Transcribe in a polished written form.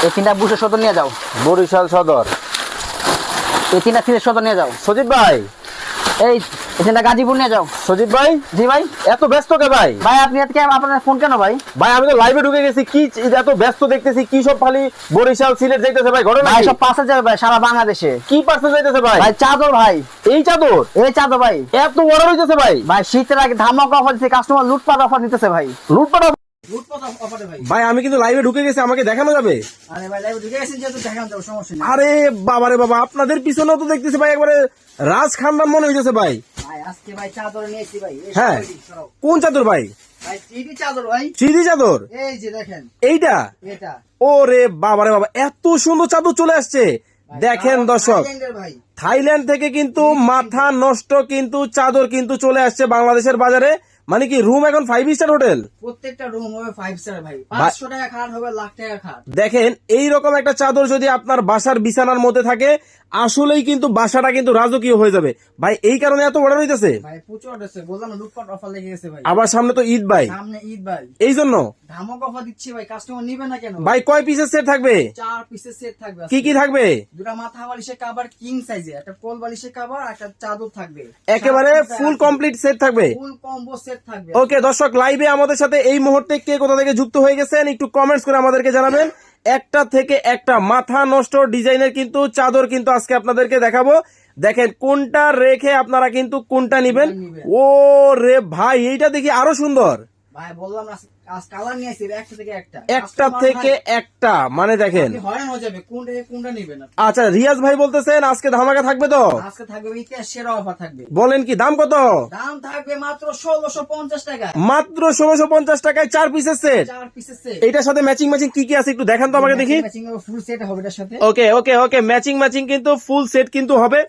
এই তিনটা বুসে সদর নিয়ে যাও। বরিশাল সদর। এই তিনটা সিলেট সদর নিয়ে যাও। সজীব ভাই, এই তিনটা গাজীপুর নিয়ে যাও। সজীব ভাই, জি ভাই। এত ব্যস্ত কে ভাই? ভাই আপনি আজকে আপনার ফোন কেন ভাই? ভাই আমি তো লাইভে ঢুকে গেছি, কি এত ব্যস্ত দেখতেছি, কি সব খালি বরিশাল সিলেট যাইতেছে ভাই, ঘটনা ভাই কি? সব পাশে যাবে ভাই সারা বাংলাদেশে। কি পার্সেল যাইতেছে ভাই? ভাই চাদর ভাই, এই চাদর এই চাদর ভাই। এত বড় হইতেছে ভাই? ভাই শীতের আগে ধামাকা অফার দিচ্ছে, কাস্টমার লুটপাট অফার নিতেছে ভাই। লুটপাট লুটপাট অফারে ভাই। ভাই আমি কিন্তু লাইভে ঢুকে গেছি, আমাকে দেখানো যাবে? আরে ভাই লাইভ ঢুকে গেছেন যেহেতু দেখান যাবে, সমস্যা নেই। আরে বাবারে বাবা, আপনাদের পিছনেও তো দেখতেছি ভাই একবারে রাজ খানদান মনে হইতেছে ভাই। ভাই আজকে ভাই চাদর নিয়েছি ভাই। এই হ্যাঁ, সবাই সরাও। কোন চাদর ভাই? ভাই থ্রিডি চাদর ভাই। থ্রিডি চাদর? এই যে দেখেন এইটা? এটা ওরে বাবারে বাবা, এত সুন্দর চাদর চলে আসছে। দেখেন দর্শক, থাইল্যান্ডের ভাই। থাইল্যান্ড থেকে কিন্তু মাথা নষ্ট কিন্তু চাদর কিন্তু চলে আসছে বাংলাদেশের বাজারে। মানে কি রুম এখন 5 স্টার হোটেল? প্রত্যেকটা রুম হবে 5 স্টার ভাই। 500 টাকা খাট হবে, লাখ টাকা খাট। দেখেন এই রকম একটা চাদর যদি আপনার বাসার বিছানার মধ্যে থাকে, আসলেই কিন্তু বাসাটা কিন্তু রাজকীয় হয়ে যাবে ভাই। এই কারণে এত বড় হইতেছে ভাই প্রচুর আছে, বললাম না, লুটপাট অফার লেগে গেছে ভাই। আবার সামনে তো ঈদ ভাই, সামনে ঈদ ভাই, এই জন্য ধামক অফার দিচ্ছি ভাই। কাস্টমার নিবে না কেন ভাই? কয় পিসের সেট থাকবে? 4 পিসের সেট থাকবে। কি কি থাকবে? দুটা মাথা বালিশের কভার কিং সাইজে, একটা কোল বালিশের কভার, একটা চাদর থাকবে। একেবারে ফুল কমপ্লিট সেট থাকবে। ফুল কম্বো সেট থাকবে। ওকে দর্শক, লাইভে আমাদের সাথে এই মুহূর্তে কে কোথা থেকে যুক্ত হয়ে গেছেন একটু কমেন্টস করে আমাদেরকে জানাবেন। একটা থেকে একটা মাথা নষ্ট ডিজাইনের কিন্তু চাদর কিন্তু আজকে আপনাদেরকে দেখাবো। দেখেন কোনটা রেখে আপনারা কিন্তু কোনটা নিবেন। ও রে ভাই, এইটা দেখি আরো সুন্দর। ভাই বললাম না, আজ কালার নিয়ে আসছি, একটা থেকে একটা। একটা থেকে একটা, মানে দেখেন আপনি হয়রান হয়ে যাবে কোনটা থেকে কোনটা নিবেন আপনি। আচ্ছা রিয়াজ ভাই বলতেছেন আজকে ধামাকা থাকবে তো? আজকে থাকবে ইতিহাস সেরা অফার থাকবে। বলেন কি দাম কত? দাম থাকবে মাত্র 1650 টাকা। মাত্র 1650 টাকায় 4 পিসের সেট। 4 পিসের সেট। এইটার সাথে ম্যাচিং ম্যাচিং কি কি আছে একটু দেখান তো আমাকে দেখি। ম্যাচিং ফুল সেট হবে এটার সাথে। ওকে ওকে ওকে, ম্যাচিং ম্যাচিং কিন্তু ফুল সেট কিন্তু হবে।